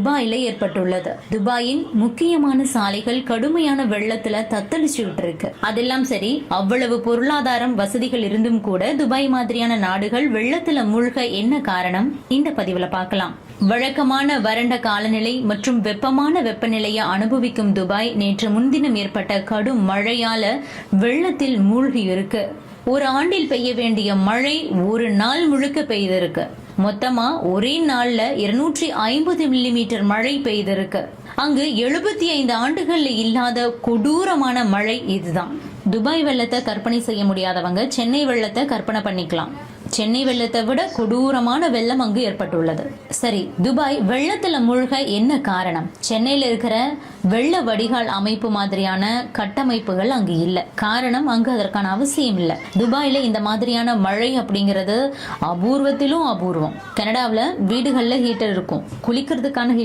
துபாயில ஏற்பட்டுள்ளது. துபாயின் முக்கியமான சாலைகள் கடுமையான வெள்ளத்துல தத்தளிச்சுட்டு இருக்கு. அதெல்லாம் சரி, அவ்வளவு பொருளாதாரம் வசதிகள் இருந்தும் கூட துபாய் மாதிரியான நாடுகள் வெள்ளத்துல மூழ்க என்ன காரணம்? இந்த பதிவுல பார்க்கலாம். வழக்கமான வறண்ட காலநிலை மற்றும் வெப்பமான வெப்பநிலையை அனுபவிக்கும் துபாய் நேற்று முன்தினம் ஏற்பட்ட கடும் மழையால வெள்ளத்தில் மூழ்கி இருக்கு. ஒரு ஆண்டில் பெய்ய வேண்டிய மழை ஒரு நாள் முழுக்க பெய்திருக்கு. மொத்தமா ஒரே நாள்ல 250 மில்லிமீட்டர் மழை பெய்திருக்கு. அங்கு 75 ஆண்டுகள்ல இல்லாத கொடூரமான மழை இதுதான். துபாய் வெள்ளத்தை கற்பனை செய்ய முடியாதவங்க சென்னை வெள்ளத்தை கற்பனை பண்ணிக்கலாம். சென்னை வெள்ளத்தை விட கொடூரமான வெள்ளம் அங்கு ஏற்பட்டுள்ளது. சரி, துபாய் வெள்ளத்துல மூழ்க என்ன காரணம்? சென்னையில இருக்கிற வெள்ள வடிகால் அமைப்பு மாதிரியான கட்டமைப்புகள் அங்கு இல்ல. காரணம், அங்கு அதற்கான அவசியம் இல்ல. துபாயில இந்த மாதிரியான மழை அப்படிங்கிறது அபூர்வத்திலும் அபூர்வம். கனடாவில் வீடுகள்ல ஹீட்டர் இருக்கும், குளிக்கிறதுக்கான